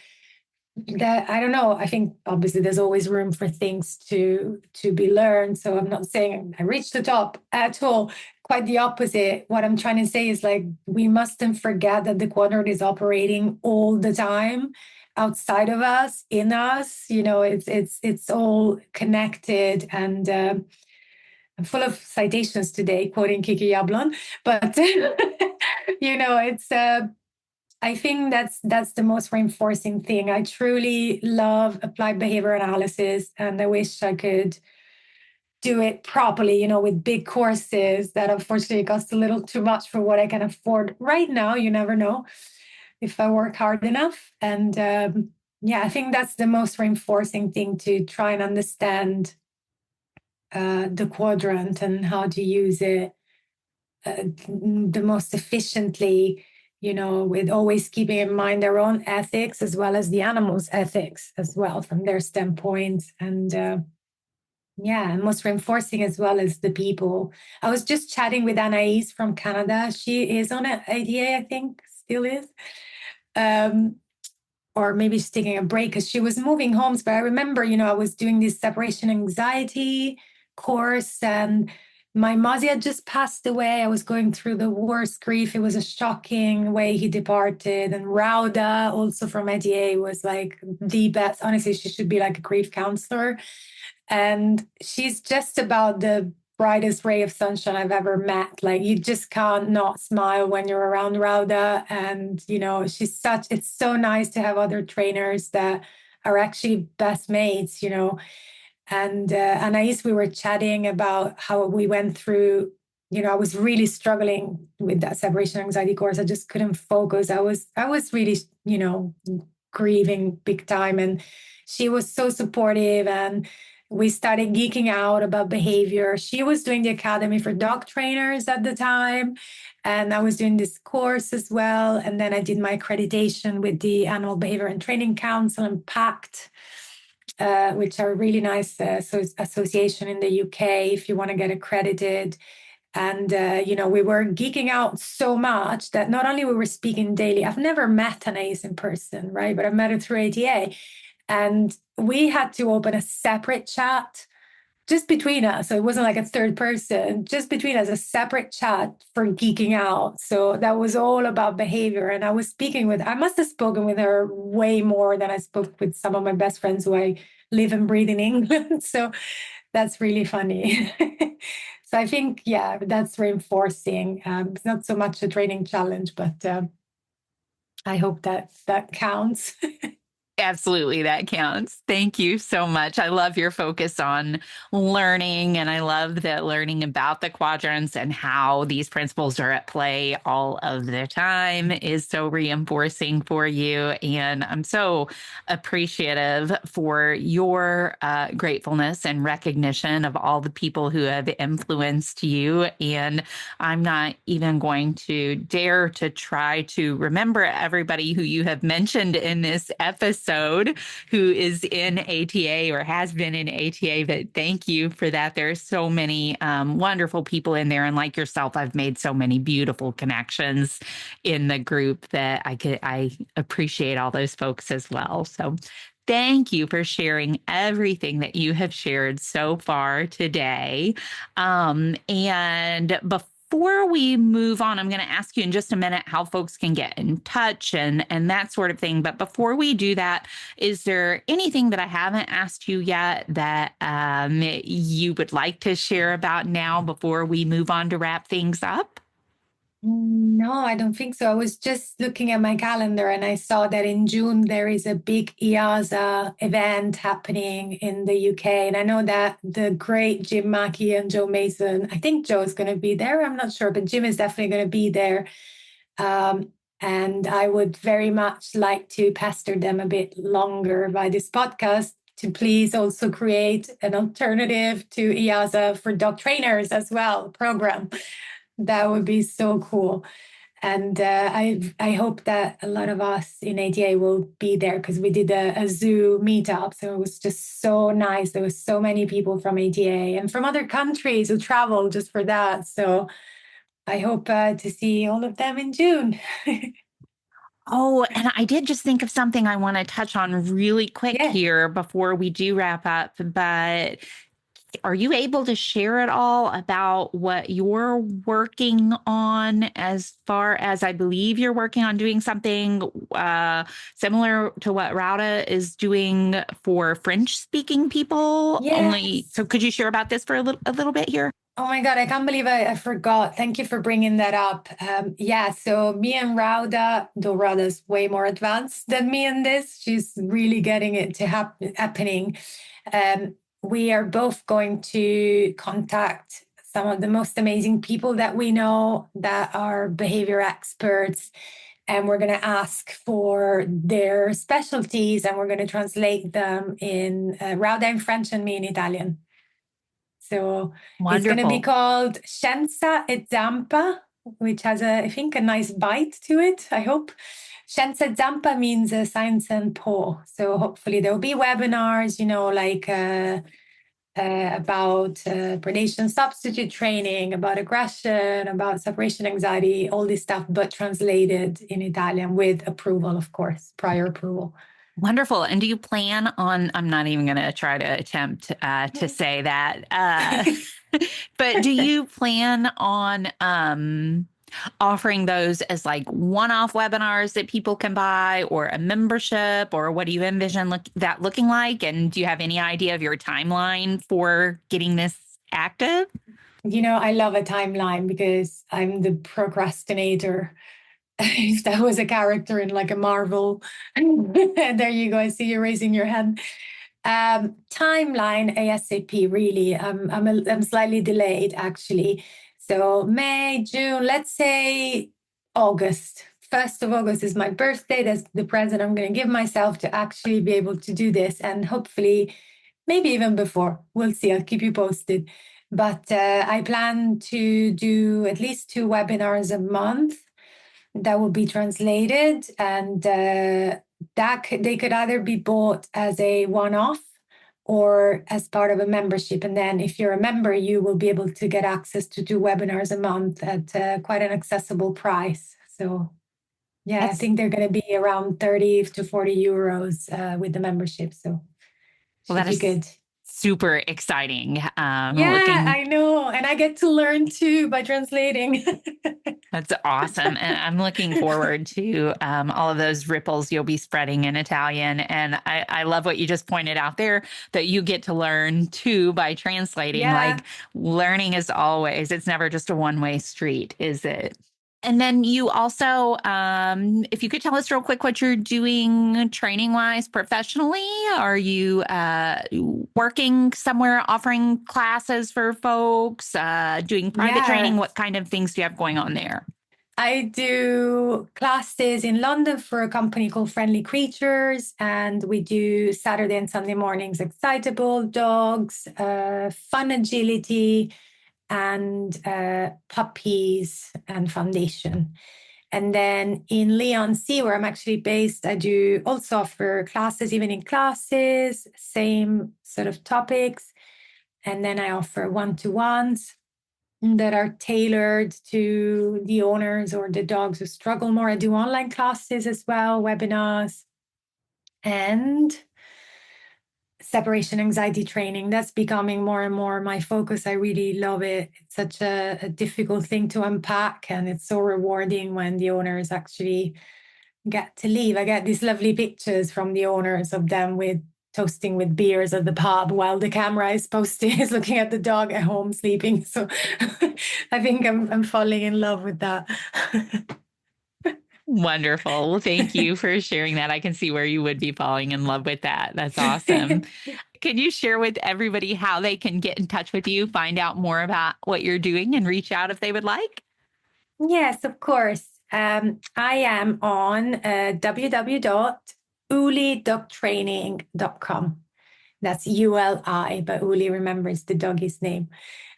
I don't know. I think obviously there's always room for things to be learned. So I'm not saying I reached the top at all. Quite the opposite. What I'm trying to say is, like, we mustn't forget that the quadrant is operating all the time outside of us, in us. It's all connected. And I'm full of citations today, quoting Kiki Yablon, but it's I think that's the most reinforcing thing. I truly love applied behavior analysis, and I wish I could do it properly, with big courses that unfortunately cost a little too much for what I can afford right now. You never know if I work hard enough. And yeah, I think that's the most reinforcing thing, to try and understand the quadrant and how to use it the most efficiently, with always keeping in mind their own ethics as well as the animals' ethics as well from their standpoint. And yeah, and most reinforcing as well as the people. I was just chatting with Anais from Canada. She is on an ADA, I think, still is. Or maybe she's taking a break because she was moving homes. But I remember, I was doing this separation anxiety course, and my Mozzie had just passed away. I was going through the worst grief. It was a shocking way he departed. And Rauda, also from ADA, was like the best. Honestly, she should be like a grief counselor. And she's just about the brightest ray of sunshine I've ever met. Like, you just can't not smile when you're around Rauda. And, it's so nice to have other trainers that are actually best mates, And Anais, we were chatting about how we went through, I was really struggling with that separation anxiety course. I just couldn't focus. I was really, grieving big time. And she was so supportive, and we started geeking out about behavior. She was doing the Academy for Dog Trainers at the time, and I was doing this course as well. And then I did my accreditation with the Animal Behavior and Training Council and PACT, which are a really nice association in the UK if you want to get accredited. And, we were geeking out so much that not only we were speaking daily, I've never met Anais in person, right? But I met her through ATA. And we had to open a separate chat just between us. So it wasn't like a third person, just between us, a separate chat for geeking out. So that was all about behavior. And I must have spoken with her way more than I spoke with some of my best friends who I live and breathe in England. So that's really funny. So I think, yeah, that's reinforcing. It's not so much a training challenge, but I hope that counts. Absolutely, that counts. Thank you so much. I love your focus on learning, and I love that learning about the quadrants and how these principles are at play all of the time is so reinforcing for you. And I'm so appreciative for your gratefulness and recognition of all the people who have influenced you. And I'm not even going to dare to try to remember everybody who you have mentioned in this episode who is in ATA or has been in ATA, but thank you for that. There's so many wonderful people in there. And like yourself, I've made so many beautiful connections in the group that I appreciate all those folks as well. So thank you for sharing everything that you have shared so far today. And before we move on, I'm going to ask you in just a minute how folks can get in touch and that sort of thing. But before we do that, is there anything that I haven't asked you yet that you would like to share about now before we move on to wrap things up? No, I don't think so. I was just looking at my calendar and I saw that in June there is a big IASA event happening in the UK. And I know that the great Jim Mackey and Joe Mason, I think Joe is going to be there. I'm not sure, but Jim is definitely going to be there. And I would very much like to pester them a bit longer by this podcast to please also create an alternative to IASA for dog trainers as well program. That would be so cool. And I hope that a lot of us in ATA will be there because we did a zoo meetup. So it was just so nice. There was so many people from ATA and from other countries who traveled just for that. So I hope to see all of them in June. Oh, and I did just think of something I want to touch on really quick here before we do wrap up. But are you able to share at all about what you're working on, as far as I believe you're working on doing something similar to what Rauda is doing for French speaking people? Yes. So could you share about this for a little bit here? Oh my God, I can't believe I forgot. Thank you for bringing that up. Yeah, so me and Rauda, though Rauda's way more advanced than me in this, she's really getting it to happening. We are both going to contact some of the most amazing people that we know that are behavior experts. And we're going to ask for their specialties and we're going to translate them in Rauda in French and me in Italian. So it's going to be Wonderful. called Scienza e Zampa, which has, I think, a nice bite to it, I hope. Scienza e Zampa means science and paw. So hopefully there'll be webinars, like about predation substitute training, about aggression, about separation anxiety, all this stuff, but translated in Italian with approval, of course, prior approval. Wonderful. And do you plan on, I'm not even going to try to attempt to say that, but do you plan on offering those as like one-off webinars that people can buy or a membership, or what do you envision that looking like? And do you have any idea of your timeline for getting this active? I love a timeline because I'm the procrastinator. If that was a character in like a Marvel, there you go. I see you raising your hand. Timeline ASAP. Really, I'm slightly delayed actually. So May, June, let's say August. 1st of August is my birthday. That's the present I'm going to give myself to actually be able to do this, and hopefully, maybe even before. We'll see. I'll keep you posted. But I plan to do at least 2 webinars a month that will be translated, and they could either be bought as a one-off or as part of a membership. And then if you're a member, you will be able to get access to 2 webinars a month at quite an accessible price. So yeah, I think they're going to be around 30 to 40 euros with the membership. So should be good. Super exciting. Yeah, I know. And I get to learn too by translating. That's awesome. And I'm looking forward to all of those ripples you'll be spreading in Italian. And I love what you just pointed out there, that you get to learn too by translating. Yeah. Like learning is always, it's never just a one-way street, is it? And then you also, if you could tell us real quick what you're doing training-wise professionally. Are you working somewhere, offering classes for folks, doing private training? What kind of things do you have going on there? I do classes in London for a company called Friendly Creatures, and we do Saturday and Sunday mornings, excitable dogs, fun agility, and puppies and foundation. And then in Leon C, where I'm actually based, I do also offer classes, evening classes, same sort of topics. And then I offer one-to-ones that are tailored to the owners or the dogs who struggle more. I do online classes as well, webinars, and separation anxiety training. That's becoming more and more my focus. I really love it. It's such a difficult thing to unpack, and it's so rewarding when the owners actually get to leave. I get these lovely pictures from the owners of them toasting with beers at the pub while the camera is looking at the dog at home sleeping. So I think I'm falling in love with that. Wonderful. Well, thank you for sharing that. I can see where you would be falling in love with that. That's awesome. Can you share with everybody how they can get in touch with you, find out more about what you're doing, and reach out if they would like? Yes, of course. I am on www.ulidogtraining.com. That's ULI, but Uli remembers the doggy's name.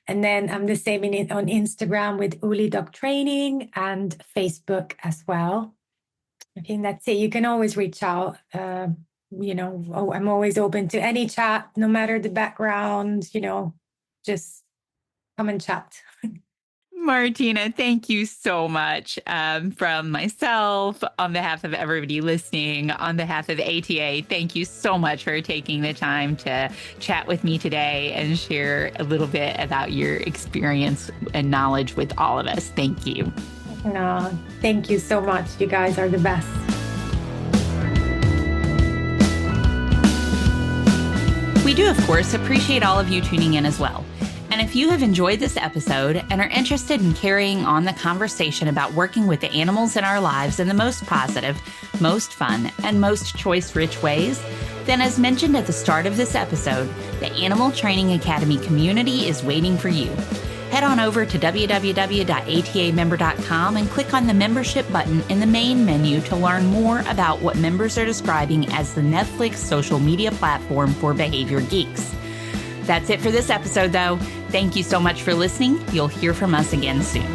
And then I'm the same on Instagram with ULI Dog Training, and Facebook as well. I think that's it. You can always reach out. I'm always open to any chat, no matter the background, just come and chat. Martina, thank you so much from myself, on behalf of everybody listening, on behalf of ATA. Thank you so much for taking the time to chat with me today and share a little bit about your experience and knowledge with all of us. Thank you. No, thank you so much. You guys are the best. We do, of course, appreciate all of you tuning in as well. And if you have enjoyed this episode and are interested in carrying on the conversation about working with the animals in our lives in the most positive, most fun, and most choice-rich ways, then as mentioned at the start of this episode, the Animal Training Academy community is waiting for you. Head on over to www.atamember.com and click on the membership button in the main menu to learn more about what members are describing as the Netflix social media platform for behavior geeks. That's it for this episode, though. Thank you so much for listening. You'll hear from us again soon.